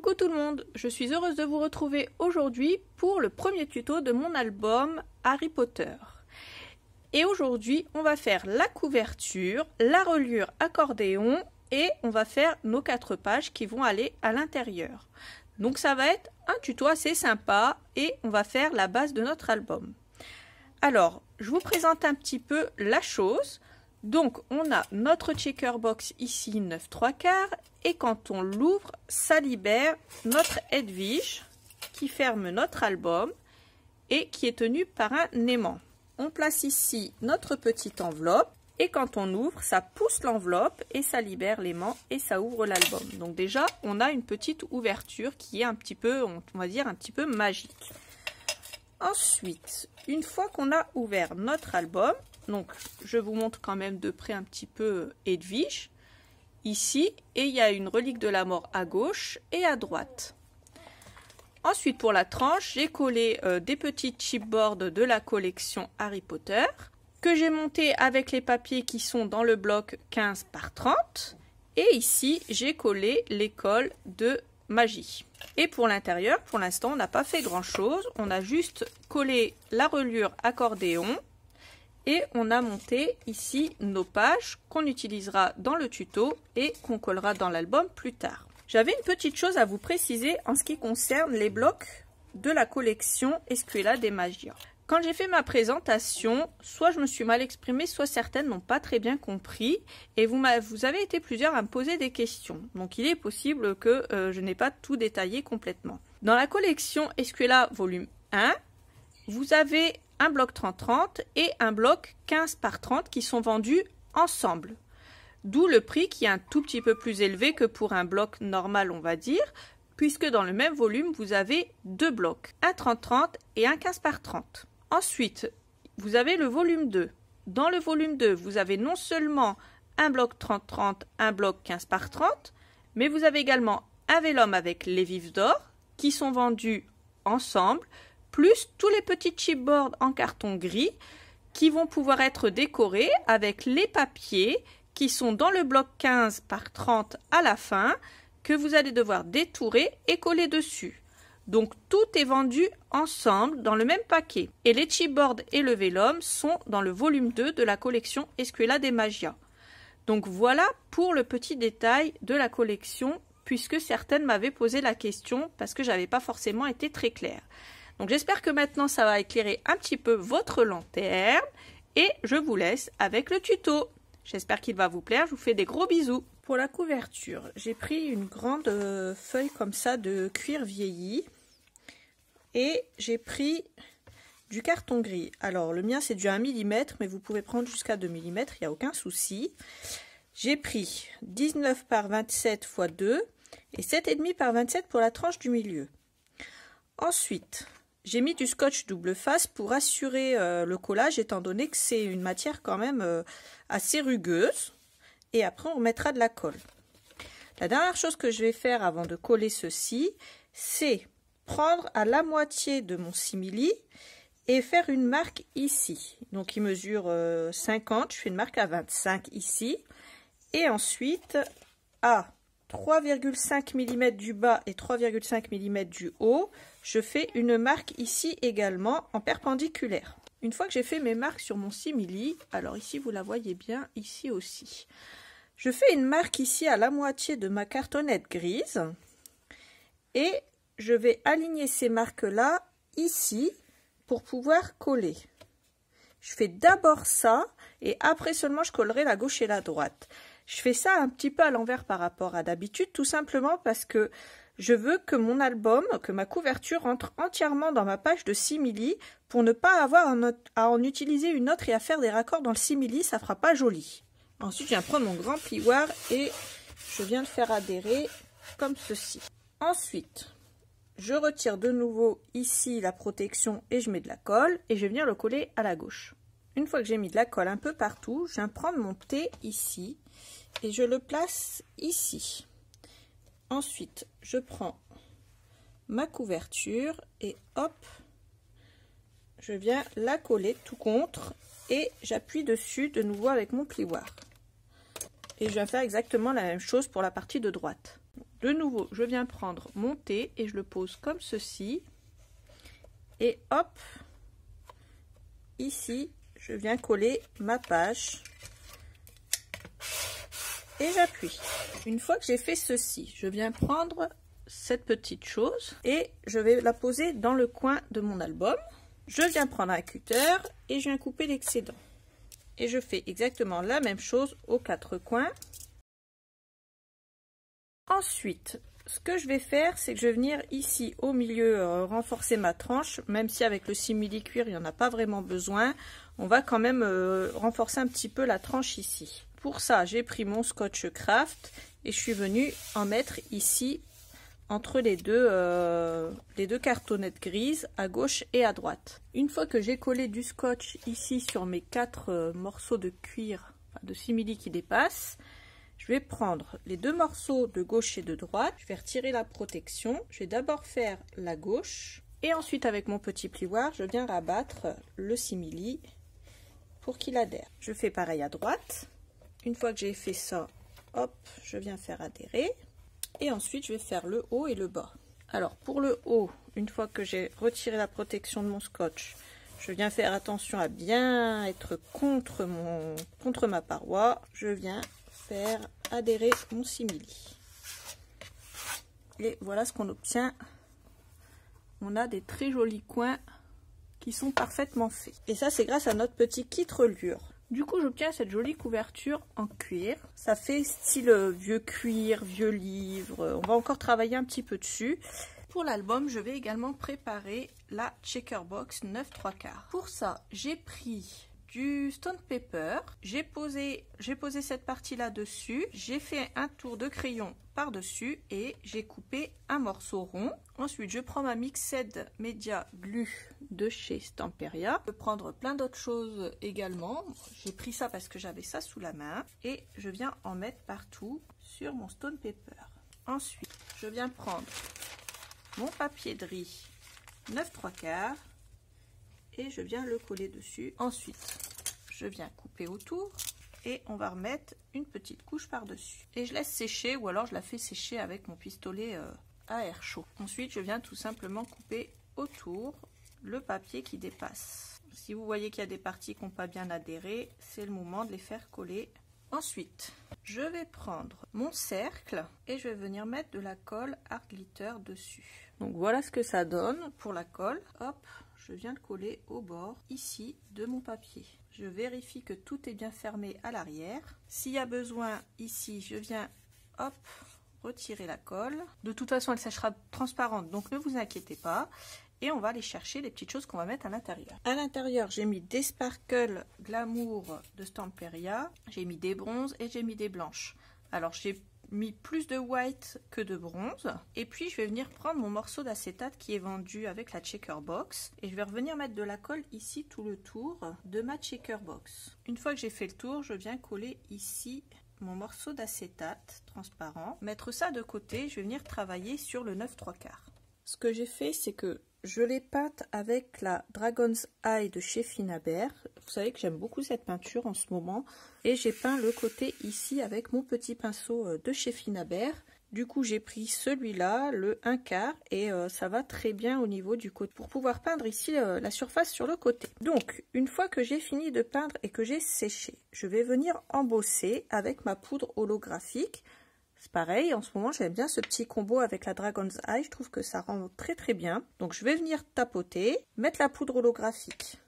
Coucou tout le monde, je suis heureuse de vous retrouver aujourd'hui pour le premier tuto de mon album Harry Potter. Et aujourd'hui, on va faire la couverture, la reliure accordéon et on va faire nos 4 pages qui vont aller à l'intérieur. Donc ça va être un tuto assez sympa et on va faire la base de notre album. Alors, je vous présente un petit peu la chose. Donc, on a notre checker box ici 9 3/4 et quand on l'ouvre, ça libère notre Hedwig qui ferme notre album et qui est tenu par un aimant. On place ici notre petite enveloppe et quand on ouvre, ça pousse l'enveloppe et ça libère l'aimant et ça ouvre l'album. Donc déjà, on a une petite ouverture qui est un petit peu, on va dire, un petit peu magique. Ensuite, une fois qu'on a ouvert notre album, donc je vous montre quand même de près un petit peu Hedwig, ici, et il y a une relique de la mort à gauche et à droite. Ensuite, pour la tranche, j'ai collé des petites chipboards de la collection Harry Potter, que j'ai monté avec les papiers qui sont dans le bloc 15 par 30, et ici, j'ai collé l'école de magie. Et pour l'intérieur, pour l'instant, on n'a pas fait grand chose, on a juste collé la reliure accordéon, et on a monté ici nos pages qu'on utilisera dans le tuto et qu'on collera dans l'album plus tard. J'avais une petite chose à vous préciser en ce qui concerne les blocs de la collection Escuela de Magia. Quand j'ai fait ma présentation, soit je me suis mal exprimée, soit certaines n'ont pas très bien compris et vous avez été plusieurs à me poser des questions. Donc il est possible que je n'ai pas tout détaillé complètement. Dans la collection Escuela volume 1, vous avez un bloc 30-30 et un bloc 15 par 30 qui sont vendus ensemble. D'où le prix qui est un tout petit peu plus élevé que pour un bloc normal, on va dire, puisque dans le même volume, vous avez 2 blocs, un 30-30 et un 15 par 30. Ensuite, vous avez le volume 2. Dans le volume 2, vous avez non seulement un bloc 30-30, un bloc 15 par 30, mais vous avez également un vélum avec les vifs d'or qui sont vendus ensemble, plus tous les petits chipboards en carton gris qui vont pouvoir être décorés avec les papiers qui sont dans le bloc 15 par 30 à la fin que vous allez devoir détourer et coller dessus. Donc tout est vendu ensemble dans le même paquet. Et les chipboards et le vélum sont dans le volume 2 de la collection Escuela de Magia. Donc voilà pour le petit détail de la collection puisque certaines m'avaient posé la question parce que j'avais pas forcément été très claire. Donc j'espère que maintenant ça va éclairer un petit peu votre lanterne et je vous laisse avec le tuto. J'espère qu'il va vous plaire, je vous fais des gros bisous. Pour la couverture, j'ai pris une grande feuille comme ça de cuir vieilli et j'ai pris du carton gris. Alors le mien c'est du 1 mm mais vous pouvez prendre jusqu'à 2 mm, il n'y a aucun souci. J'ai pris 19 par 27 x 2 et 7,5 par 27 pour la tranche du milieu. Ensuite, j'ai mis du scotch double face pour assurer le collage étant donné que c'est une matière quand même assez rugueuse. Et après on remettra de la colle. La dernière chose que je vais faire avant de coller ceci, c'est prendre à la moitié de mon simili et faire une marque ici. Donc il mesure 50, je fais une marque à 25 ici. Et ensuite à 3,5 mm du bas et 3,5 mm du haut, je fais une marque ici également en perpendiculaire. Une fois que j'ai fait mes marques sur mon simili, alors ici vous la voyez bien, ici aussi. Je fais une marque ici à la moitié de ma cartonnette grise et je vais aligner ces marques-là ici pour pouvoir coller. Je fais d'abord ça et après seulement je collerai la gauche et la droite. Je fais ça un petit peu à l'envers par rapport à d'habitude, tout simplement parce que je veux que mon album, que ma couverture rentre entièrement dans ma page de simili pour ne pas avoir à en utiliser une autre et à faire des raccords dans le simili, ça fera pas joli. Ensuite, je viens prendre mon grand plioir et je viens le faire adhérer comme ceci. Ensuite, je retire de nouveau ici la protection et je mets de la colle et je viens le coller à la gauche. Une fois que j'ai mis de la colle un peu partout, je viens prendre mon thé ici et je le place ici. Ensuite, je prends ma couverture et hop, je viens la coller tout contre et j'appuie dessus de nouveau avec mon plioir. Et je viens faire exactement la même chose pour la partie de droite. De nouveau, je viens prendre mon thé et je le pose comme ceci. Et hop, ici, je viens coller ma page. Et j'appuie. Une fois que j'ai fait ceci, je viens prendre cette petite chose et je vais la poser dans le coin de mon album. Je viens prendre un cutter et je viens couper l'excédent. Et je fais exactement la même chose aux quatre coins. Ensuite, ce que je vais faire, c'est que je vais venir ici au milieu renforcer ma tranche, même si avec le simili-cuir, il n'y en a pas vraiment besoin. On va quand même renforcer un petit peu la tranche ici. Pour ça, j'ai pris mon scotch craft et je suis venue en mettre ici entre les deux cartonnettes grises à gauche et à droite. Une fois que j'ai collé du scotch ici sur mes 4 morceaux de cuir, de simili qui dépassent, je vais prendre les 2 morceaux de gauche et de droite, je vais retirer la protection, je vais d'abord faire la gauche et ensuite avec mon petit plioir, je viens rabattre le simili pour qu'il adhère. Je fais pareil à droite. Une fois que j'ai fait ça, hop, je viens faire adhérer. Et ensuite, je vais faire le haut et le bas. Alors, pour le haut, une fois que j'ai retiré la protection de mon scotch, je viens faire attention à bien être contre ma paroi. Je viens faire adhérer mon simili. Et voilà ce qu'on obtient. On a des très jolis coins qui sont parfaitement faits. Et ça, c'est grâce à notre petit kit reliure. Du coup, j'obtiens cette jolie couverture en cuir. Ça fait style vieux cuir, vieux livre. On va encore travailler un petit peu dessus. Pour l'album, je vais également préparer la Checkerbox 9/3/4. Pour ça, j'ai pris du stone paper. J'ai posé cette partie là dessus. J'ai fait un tour de crayon par dessus et j'ai coupé un morceau rond. Ensuite, je prends ma Mixed Media Glue de chez Stamperia. Je peux prendre plein d'autres choses également. J'ai pris ça parce que j'avais ça sous la main et je viens en mettre partout sur mon stone paper. Ensuite, je viens prendre mon papier de riz 9/3/4 et je viens le coller dessus. Ensuite, je viens couper autour et on va remettre une petite couche par-dessus. Et je laisse sécher ou alors je la fais sécher avec mon pistolet à air chaud. Ensuite, je viens tout simplement couper autour le papier qui dépasse. Si vous voyez qu'il y a des parties qui n'ont pas bien adhéré, c'est le moment de les faire coller. Ensuite, je vais prendre mon cercle et je vais venir mettre de la colle Art Glitter dessus. Donc voilà ce que ça donne pour la colle. Hop, je viens le coller au bord ici de mon papier. Je vérifie que tout est bien fermé à l'arrière. S'il y a besoin ici, je viens hop retirer la colle. De toute façon, elle séchera transparente, donc ne vous inquiétez pas. Et on va aller chercher les petites choses qu'on va mettre à l'intérieur. À l'intérieur, j'ai mis des Sparkle Glamour de Stamperia, j'ai mis des bronzes et j'ai mis des blanches. Alors j'ai mis plus de white que de bronze. Et puis je vais venir prendre mon morceau d'acétate qui est vendu avec la Checkerbox. Et je vais revenir mettre de la colle ici tout le tour de ma Checkerbox. Une fois que j'ai fait le tour, je viens coller ici mon morceau d'acétate transparent. Mettre ça de côté, je vais venir travailler sur le 9/3/4. Ce que j'ai fait, c'est que je l'ai peinte avec la Dragon's Eye de chez Finabert. Vous savez que j'aime beaucoup cette peinture en ce moment. Et j'ai peint le côté ici avec mon petit pinceau de chez Finabert. Du coup, j'ai pris celui-là, le 1/4, et ça va très bien au niveau du côté pour pouvoir peindre ici la surface sur le côté. Donc, une fois que j'ai fini de peindre et que j'ai séché, je vais venir embosser avec ma poudre holographique. C'est pareil, en ce moment j'aime bien ce petit combo avec la Dragon's Eye, je trouve que ça rend très très bien. Donc je vais venir tapoter, mettre la poudre holographique.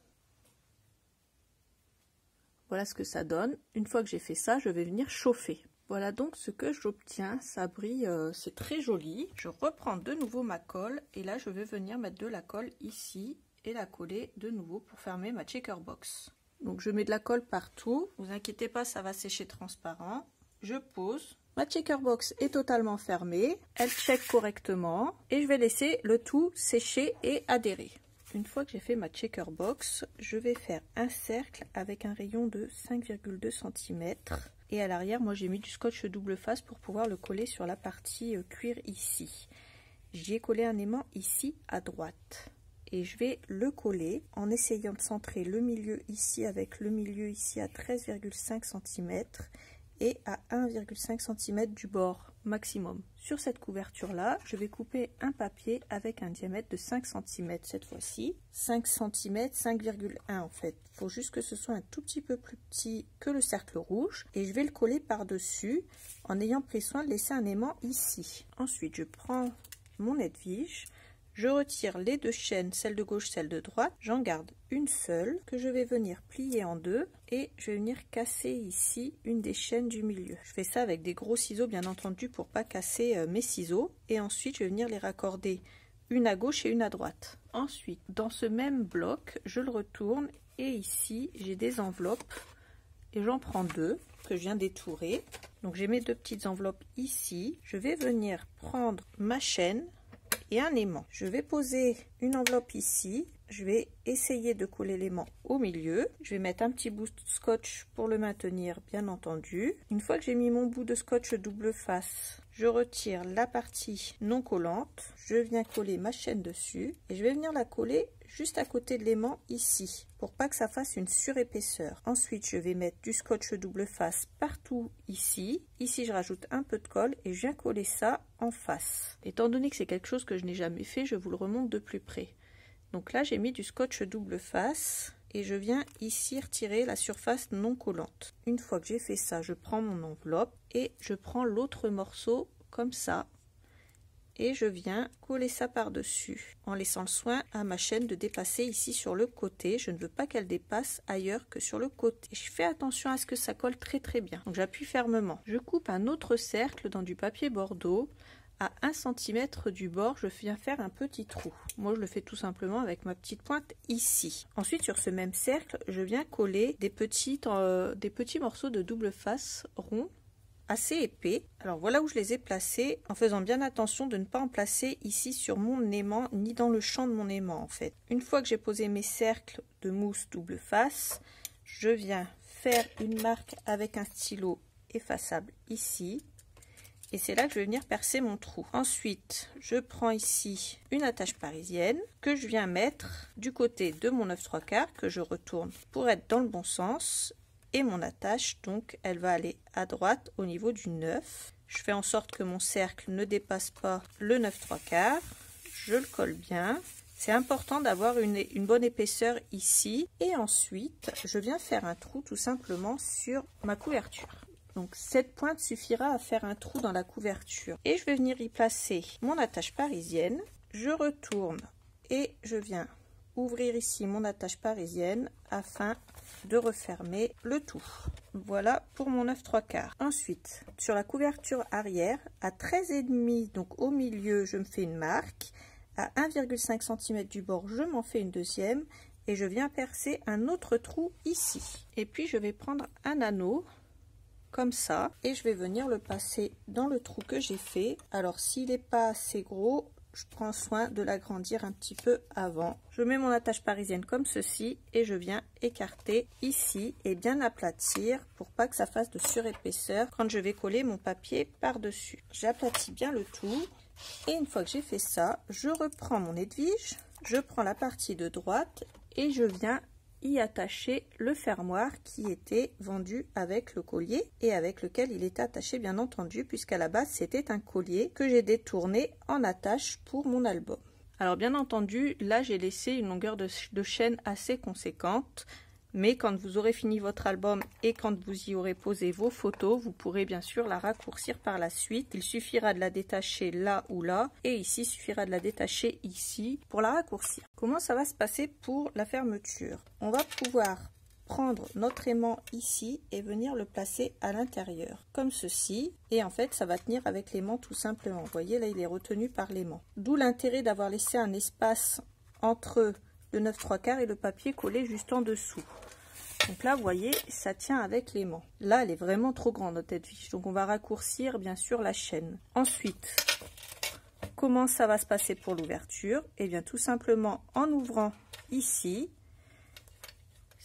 Voilà ce que ça donne. Une fois que j'ai fait ça, je vais venir chauffer. Voilà donc ce que j'obtiens, ça brille, c'est très joli. Je reprends de nouveau ma colle et là je vais venir mettre de la colle ici et la coller de nouveau pour fermer ma Checkerbox. Donc je mets de la colle partout, ne vous inquiétez pas, ça va sécher transparent. Je pose. Ma Checkerbox est totalement fermée, elle check correctement et je vais laisser le tout sécher et adhérer. Une fois que j'ai fait ma Checkerbox, je vais faire un cercle avec un rayon de 5,2 cm. Et à l'arrière, moi j'ai mis du scotch double face pour pouvoir le coller sur la partie cuir ici. J'y ai collé un aimant ici à droite. Et je vais le coller en essayant de centrer le milieu ici avec le milieu ici à 13,5 cm. Et à 1,5 cm du bord. maximum. Sur cette couverture là, je vais couper un papier avec un diamètre de 5 cm cette fois-ci. 5 cm, 5,1 en fait. Il faut juste que ce soit un tout petit peu plus petit que le cercle rouge. Et je vais le coller par-dessus en ayant pris soin de laisser un aimant ici. Ensuite, je prends mon aide-vige. Je retire les deux chaînes, celle de gauche, celle de droite. J'en garde une seule que je vais venir plier en deux et je vais venir casser ici une des chaînes du milieu. Je fais ça avec des gros ciseaux bien entendu pour pas casser mes ciseaux. Et ensuite, je vais venir les raccorder une à gauche et une à droite. Ensuite, dans ce même bloc, je le retourne et ici, j'ai des enveloppes et j'en prends deux que je viens d'étourer. Donc, j'ai mes deux petites enveloppes ici. Je vais venir prendre ma chaîne et un aimant. Je vais poser une enveloppe ici. Je vais essayer de coller l'aimant au milieu. Je vais mettre un petit bout de scotch pour le maintenir, bien entendu. Une fois que j'ai mis mon bout de scotch double face, je retire la partie non collante. Je viens coller ma chaîne dessus et je vais venir la coller juste à côté de l'aimant ici pour pas que ça fasse une surépaisseur. Ensuite, je vais mettre du scotch double face partout ici. Ici, je rajoute un peu de colle et je viens coller ça en face. Étant donné que c'est quelque chose que je n'ai jamais fait, je vous le remonte de plus près. Donc là, j'ai mis du scotch double face et je viens ici retirer la surface non collante. Une fois que j'ai fait ça, je prends mon enveloppe et je prends l'autre morceau comme ça et je viens coller ça par-dessus en laissant le soin à ma chaîne de dépasser ici sur le côté. Je ne veux pas qu'elle dépasse ailleurs que sur le côté. Je fais attention à ce que ça colle très très bien. Donc j'appuie fermement. Je coupe un autre cercle dans du papier bordeaux. À 1 cm du bord, je viens faire un petit trou. Moi, je le fais tout simplement avec ma petite pointe ici. Ensuite, sur ce même cercle, je viens coller des petits morceaux de double face ronds, assez épais. Alors, voilà où je les ai placés, en faisant bien attention de ne pas en placer ici sur mon aimant, ni dans le champ de mon aimant, en fait. Une fois que j'ai posé mes cercles de mousse double face, je viens faire une marque avec un stylo effaçable ici. Et c'est là que je vais venir percer mon trou. Ensuite, je prends ici une attache parisienne que je viens mettre du côté de mon 9/3/4 que je retourne pour être dans le bon sens. Et mon attache, donc, elle va aller à droite au niveau du 9. Je fais en sorte que mon cercle ne dépasse pas le 9/3/4. Je le colle bien. C'est important d'avoir une bonne épaisseur ici. Et ensuite, je viens faire un trou tout simplement sur ma couverture. Donc cette pointe suffira à faire un trou dans la couverture. Et je vais venir y placer mon attache parisienne. Je retourne et je viens ouvrir ici mon attache parisienne afin de refermer le tout. Voilà pour mon 9/3/4. Ensuite, sur la couverture arrière, à 13,5, donc au milieu, je me fais une marque. À 1,5 cm du bord, je m'en fais une deuxième. Et je viens percer un autre trou ici. Et puis je vais prendre un anneau comme ça et je vais venir le passer dans le trou que j'ai fait. Alors s'il n'est pas assez gros, je prends soin de l'agrandir un petit peu avant. Je mets mon attache parisienne comme ceci et je viens écarter ici et bien aplatir pour pas que ça fasse de surépaisseur quand je vais coller mon papier par dessus. J'aplatis bien le tout et une fois que j'ai fait ça, je reprends mon aide-vige, je prends la partie de droite et je viens y attacher le fermoir qui était vendu avec le collier et avec lequel il était attaché bien entendu, puisqu'à la base c'était un collier que j'ai détourné en attache pour mon album. Alors bien entendu, là j'ai laissé une longueur de chaîne assez conséquente, mais quand vous aurez fini votre album et quand vous y aurez posé vos photos, vous pourrez bien sûr la raccourcir par la suite. Il suffira de la détacher là ou là, et ici il suffira de la détacher ici pour la raccourcir. Comment ça va se passer pour la fermeture? On va pouvoir prendre notre aimant ici et venir le placer à l'intérieur, comme ceci. Et en fait, ça va tenir avec l'aimant tout simplement. Vous voyez, là il est retenu par l'aimant. D'où l'intérêt d'avoir laissé un espace entre le 9/3/4 et le papier collé juste en dessous. Donc là, vous voyez, ça tient avec l'aimant. Là, elle est vraiment trop grande, notre aide-vige. Donc on va raccourcir, bien sûr, la chaîne. Ensuite, comment ça va se passer pour l'ouverture? Eh bien, tout simplement en ouvrant ici,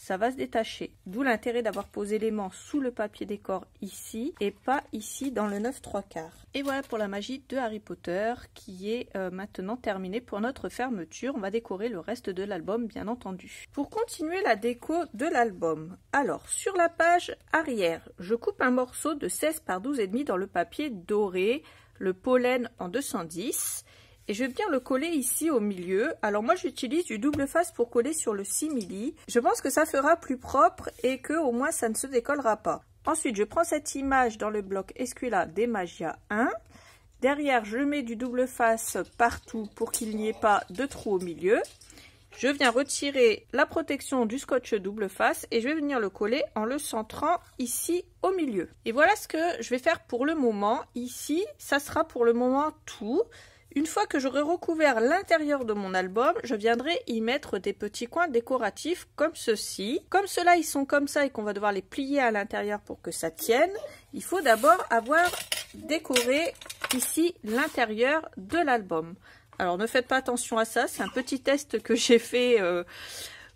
ça va se détacher. D'où l'intérêt d'avoir posé l'aimant sous le papier décor ici et pas ici dans le 9/3/4. Et voilà pour la magie de Harry Potter qui est maintenant terminée pour notre fermeture. On va décorer le reste de l'album bien entendu. Pour continuer la déco de l'album, alors sur la page arrière, je coupe un morceau de 16 par 12,5 dans le papier doré, le pollen en 210. Et je vais bien le coller ici au milieu. Alors moi j'utilise du double face pour coller sur le simili. Je pense que ça fera plus propre et que au moins ça ne se décollera pas. Ensuite je prends cette image dans le bloc Esquila d'Emagia 1. Derrière je mets du double face partout pour qu'il n'y ait pas de trou au milieu. Je viens retirer la protection du scotch double face et je vais venir le coller en le centrant ici au milieu. Et voilà ce que je vais faire pour le moment. Ici ça sera pour le moment tout. Une fois que j'aurai recouvert l'intérieur de mon album, je viendrai y mettre des petits coins décoratifs comme ceci. Comme ceux-là, ils sont comme ça et qu'on va devoir les plier à l'intérieur pour que ça tienne, il faut d'abord avoir décoré ici l'intérieur de l'album. Alors ne faites pas attention à ça, c'est un petit test que j'ai fait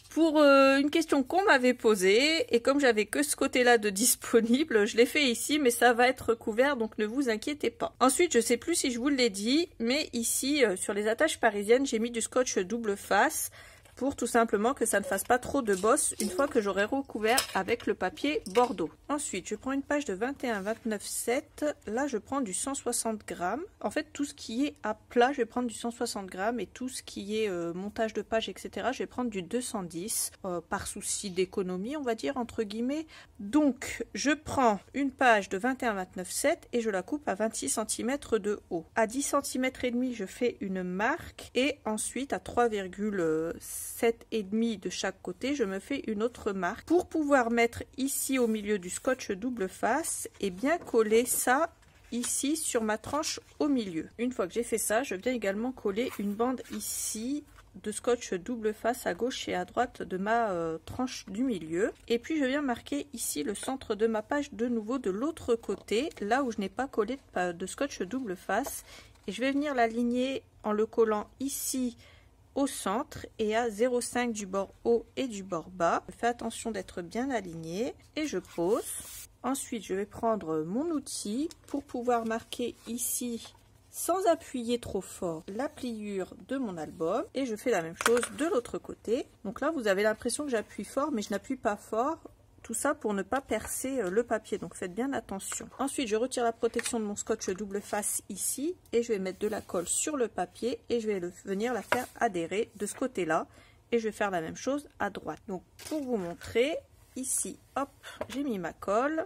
pour une question qu'on m'avait posée, et comme j'avais que ce côté-là de disponible, je l'ai fait ici, mais ça va être couvert, donc ne vous inquiétez pas. Ensuite, je sais plus si je vous l'ai dit, mais ici, sur les attaches parisiennes, j'ai mis du scotch double face, pour tout simplement que ça ne fasse pas trop de bosses une fois que j'aurai recouvert avec le papier Bordeaux. Ensuite, je prends une page de 21-29-7. Là, je prends du 160 grammes. En fait, tout ce qui est à plat, je vais prendre du 160 grammes et tout ce qui est montage de page, etc., je vais prendre du 210 par souci d'économie, on va dire, entre guillemets. Donc, je prends une page de 21-29-7 et je la coupe à 26 cm de haut. À 10 cm et demi, je fais une marque et ensuite à 3,7,5 de chaque côté, je me fais une autre marque pour pouvoir mettre ici au milieu du scotch double face et bien coller ça ici sur ma tranche au milieu. Une fois que j'ai fait ça, je viens également coller une bande ici de scotch double face à gauche et à droite de ma tranche du milieu. Et puis je viens marquer ici le centre de ma page de nouveau de l'autre côté, là où je n'ai pas collé de scotch double face. Et je vais venir l'aligner en le collant ici au centre et à 0,5 du bord haut et du bord bas. Je fais attention d'être bien aligné et je pose. Ensuite, je vais prendre mon outil pour pouvoir marquer ici, sans appuyer trop fort, la pliure de mon album. Et je fais la même chose de l'autre côté. Donc là, vous avez l'impression que j'appuie fort, mais je n'appuie pas fort. Tout ça pour ne pas percer le papier, donc faites bien attention. Ensuite, je retire la protection de mon scotch double face ici et je vais mettre de la colle sur le papier et je vais venir la faire adhérer de ce côté-là. Et je vais faire la même chose à droite. Donc pour vous montrer, ici, hop, j'ai mis ma colle,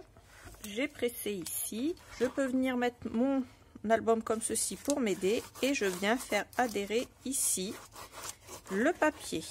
j'ai pressé ici. Je peux venir mettre mon album comme ceci pour m'aider et je viens faire adhérer ici le papier.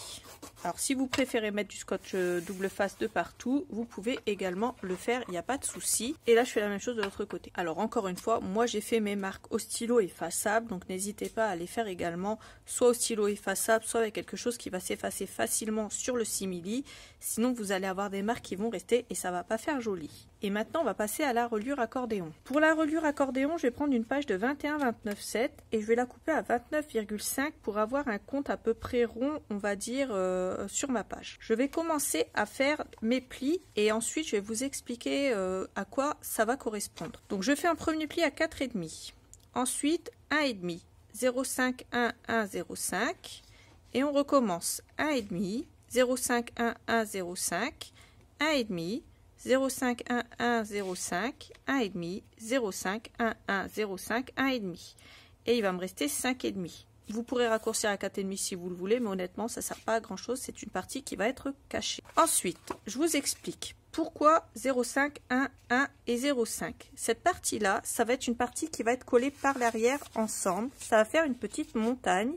Alors si vous préférez mettre du scotch double face de partout, vous pouvez également le faire, il n'y a pas de souci. Et là je fais la même chose de l'autre côté. Alors encore une fois, moi j'ai fait mes marques au stylo effaçable, donc n'hésitez pas à les faire également soit au stylo effaçable, soit avec quelque chose qui va s'effacer facilement sur le simili. Sinon vous allez avoir des marques qui vont rester et ça va pas faire joli. Et maintenant on va passer à la reliure accordéon. Pour la reliure accordéon, je vais prendre une page de 21-29-7 et je vais la couper à 29,5 pour avoir un compte à peu près rond, on va dire, sur ma page. Je vais commencer à faire mes plis et ensuite je vais vous expliquer à quoi ça va correspondre. Donc je fais un premier pli à 4,5, ensuite 1,5, 0,5, 1, 1, 0,5 et on recommence 1,5, 0,5, 1, 1, 0,5, 1,5, 0,5, 1, 1, 0,5, 1,5, 0,5, 1, 1, 0,5, 1,5 et il va me rester 5,5. Vous pourrez raccourcir à 4,5 si vous le voulez, mais honnêtement, ça ne sert pas à grand chose. C'est une partie qui va être cachée. Ensuite, je vous explique pourquoi 0,5, 1, 1 et 0,5. Cette partie-là, ça va être une partie qui va être collée par l'arrière ensemble. Ça va faire une petite montagne.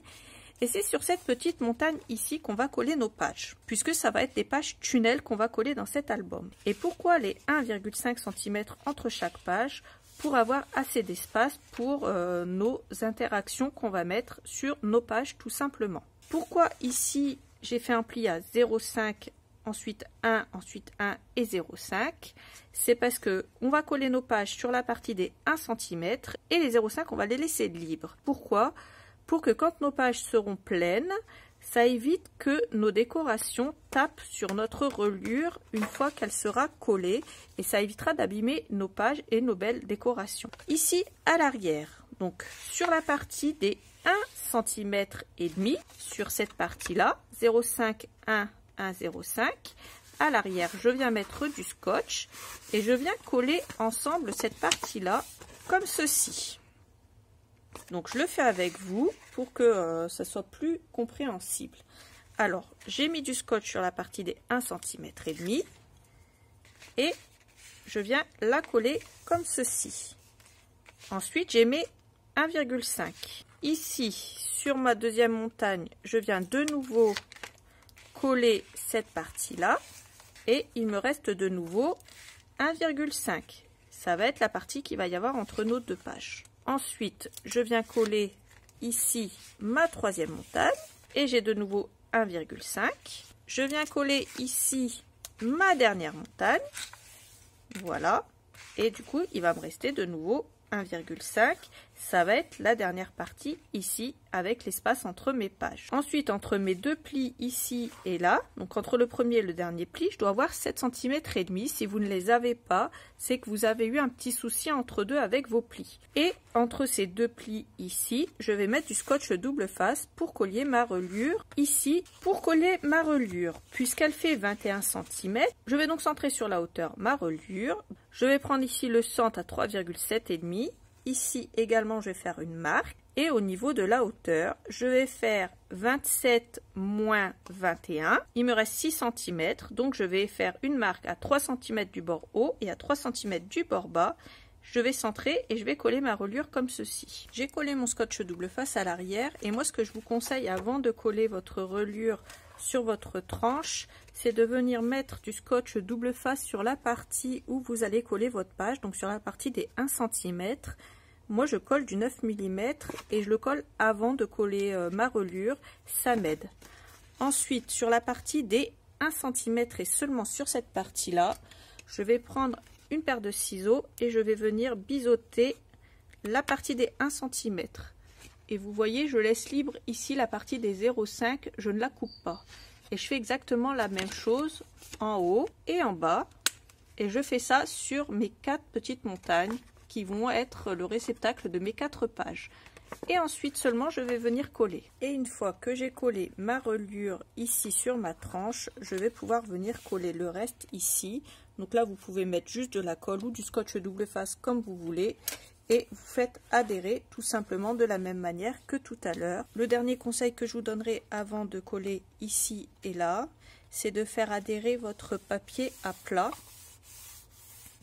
Et c'est sur cette petite montagne ici qu'on va coller nos pages, puisque ça va être des pages tunnels qu'on va coller dans cet album. Et pourquoi les 1,5 cm entre chaque page? Pour avoir assez d'espace pour nos interactions qu'on va mettre sur nos pages tout simplement. Pourquoi ici j'ai fait un pli à 0,5, ensuite 1 et 0,5? C'est parce que on va coller nos pages sur la partie des 1 cm et les 0,5 on va les laisser libres. Pourquoi? Pour que quand nos pages seront pleines, Ça évite que nos décorations tapent sur notre reliure une fois qu'elle sera collée et ça évitera d'abîmer nos pages et nos belles décorations. Ici à l'arrière, donc sur la partie des 1 cm et demi, sur cette partie-là, 0,5, 1, 1,05, à l'arrière, je viens mettre du scotch et je viens coller ensemble cette partie-là comme ceci. Donc je le fais avec vous pour que ça soit plus compréhensible. Alors j'ai mis du scotch sur la partie des 1 cm et demi et je viens la coller comme ceci. Ensuite j'ai mis 1,5. Ici sur ma deuxième montagne, je viens de nouveau coller cette partie-là et il me reste de nouveau 1,5. Ça va être la partie qu'il va y avoir entre nos deux pages. Ensuite, je viens coller ici ma troisième montagne et j'ai de nouveau 1,5. Je viens coller ici ma dernière montagne. Voilà. Et du coup, il va me rester de nouveau 1,5. Ça va être la dernière partie ici avec l'espace entre mes pages. Ensuite, entre mes deux plis ici et là, donc entre le premier et le dernier pli, je dois avoir 7 cm et demi. Si vous ne les avez pas, c'est que vous avez eu un petit souci entre deux avec vos plis. Et entre ces deux plis ici, je vais mettre du scotch double face pour coller ma reliure. Ici, pour coller ma reliure, puisqu'elle fait 21 cm, je vais donc centrer sur la hauteur ma reliure. Je vais prendre ici le centre à 3,7 et demi. Ici également, je vais faire une marque. Et au niveau de la hauteur, je vais faire 27 moins 21. Il me reste 6 cm. Donc, je vais faire une marque à 3 cm du bord haut et à 3 cm du bord bas. Je vais centrer et je vais coller ma reliure comme ceci. J'ai collé mon scotch double face à l'arrière. Et moi, ce que je vous conseille avant de coller votre reliure sur votre tranche, c'est de venir mettre du scotch double face sur la partie où vous allez coller votre page. Donc, sur la partie des 1 cm. Moi, je colle du 9 mm et je le colle avant de coller ma reliure. Ça m'aide. Ensuite, sur la partie des 1 cm et seulement sur cette partie-là, je vais prendre une paire de ciseaux et je vais venir biseauter la partie des 1 cm. Et vous voyez, je laisse libre ici la partie des 0,5, je ne la coupe pas. Et je fais exactement la même chose en haut et en bas. Et je fais ça sur mes 4 petites montagnes qui vont être le réceptacle de mes 4 pages. Et ensuite seulement je vais venir coller. Et une fois que j'ai collé ma reliure ici sur ma tranche, je vais pouvoir venir coller le reste ici. Donc là vous pouvez mettre juste de la colle ou du scotch double face comme vous voulez. Et vous faites adhérer tout simplement de la même manière que tout à l'heure. Le dernier conseil que je vous donnerai avant de coller ici et là, c'est de faire adhérer votre papier à plat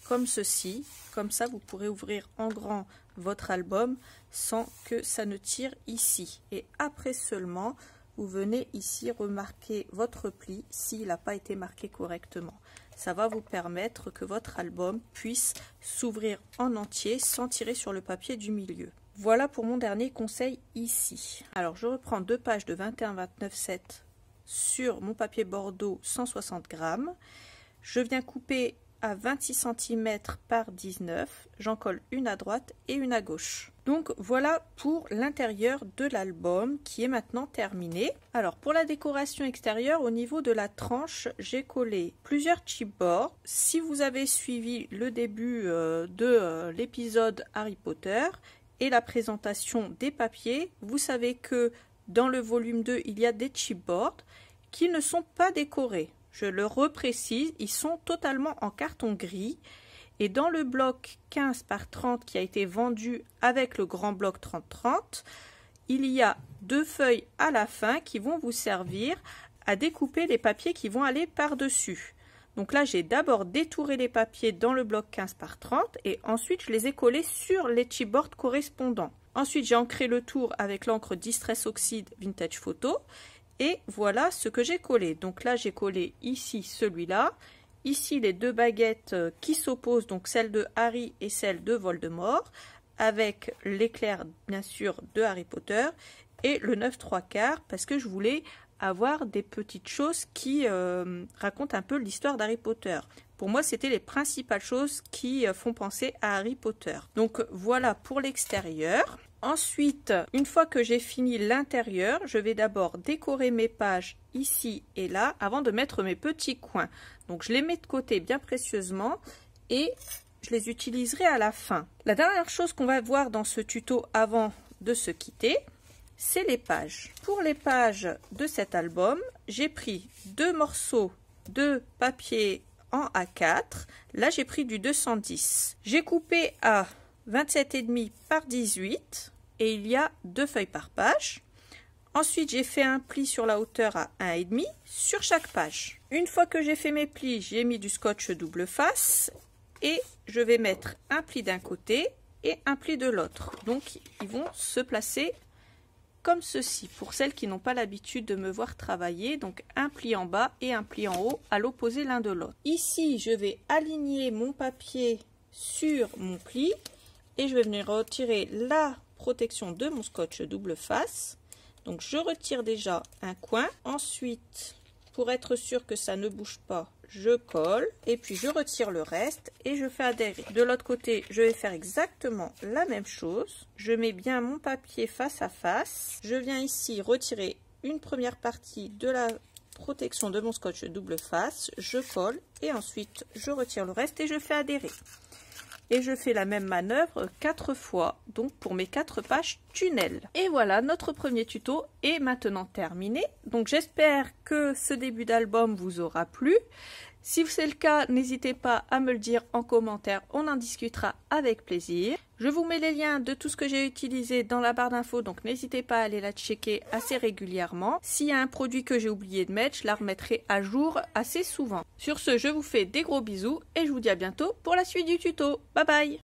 comme ceci. Comme ça, vous pourrez ouvrir en grand votre album sans que ça ne tire ici. Et après seulement, vous venez ici remarquer votre pli s'il n'a pas été marqué correctement. Ça va vous permettre que votre album puisse s'ouvrir en entier sans tirer sur le papier du milieu. Voilà pour mon dernier conseil ici. Alors, je reprends 2 pages de 21-29-7 sur mon papier Bordeaux 160 grammes. Je viens couper à 26 cm par 19, j'en colle une à droite et une à gauche. Donc voilà pour l'intérieur de l'album qui est maintenant terminé. Alors pour la décoration extérieure, au niveau de la tranche, j'ai collé plusieurs chipboards. Si vous avez suivi le début de l'épisode Harry Potter et la présentation des papiers, vous savez que dans le volume 2, il y a des chipboards qui ne sont pas décorés. Je le reprécise, ils sont totalement en carton gris. Et dans le bloc 15 par 30 qui a été vendu avec le grand bloc 30-30, il y a 2 feuilles à la fin qui vont vous servir à découper les papiers qui vont aller par-dessus. Donc là, j'ai d'abord détouré les papiers dans le bloc 15 par 30 et ensuite je les ai collés sur les chipboards correspondants. Ensuite, j'ai ancré le tour avec l'encre Distress Oxide Vintage Photo. Et voilà ce que j'ai collé. Donc là, j'ai collé ici celui-là. Ici, les 2 baguettes qui s'opposent, donc celle de Harry et celle de Voldemort, avec l'éclair, bien sûr, de Harry Potter, et le 9/3/4, parce que je voulais avoir des petites choses qui racontent un peu l'histoire d'Harry Potter. Pour moi, c'était les principales choses qui font penser à Harry Potter. Donc voilà pour l'extérieur. Ensuite, une fois que j'ai fini l'intérieur, je vais d'abord décorer mes pages ici et là avant de mettre mes petits coins. Donc je les mets de côté bien précieusement et je les utiliserai à la fin. La dernière chose qu'on va voir dans ce tuto avant de se quitter, c'est les pages. Pour les pages de cet album, j'ai pris 2 morceaux de papier en A4. Là, j'ai pris du 210. J'ai coupé à 27,5 par 18 et il y a 2 feuilles par page. Ensuite, j'ai fait un pli sur la hauteur à 1,5 sur chaque page. Une fois que j'ai fait mes plis, j'ai mis du scotch double face et je vais mettre un pli d'un côté et un pli de l'autre. Donc, ils vont se placer comme ceci pour celles qui n'ont pas l'habitude de me voir travailler. Donc, un pli en bas et un pli en haut à l'opposé l'un de l'autre. Ici, je vais aligner mon papier sur mon pli et je vais venir retirer la protection de mon scotch double face. Donc je retire déjà un coin. Ensuite, pour être sûr que ça ne bouge pas, je colle et puis je retire le reste et je fais adhérer. De l'autre côté, je vais faire exactement la même chose. Je mets bien mon papier face à face. Je viens ici retirer une première partie de la protection de mon scotch double face. Je colle et ensuite je retire le reste et je fais adhérer. Et je fais la même manœuvre 4 fois, donc pour mes 4 pages tunnel. Et voilà, notre premier tuto est maintenant terminé. Donc j'espère que ce début d'album vous aura plu. Si c'est le cas, n'hésitez pas à me le dire en commentaire, on en discutera avec plaisir. Je vous mets les liens de tout ce que j'ai utilisé dans la barre d'infos, donc n'hésitez pas à aller la checker assez régulièrement. S'il y a un produit que j'ai oublié de mettre, je la remettrai à jour assez souvent. Sur ce, je vous fais des gros bisous et je vous dis à bientôt pour la suite du tuto. Bye bye!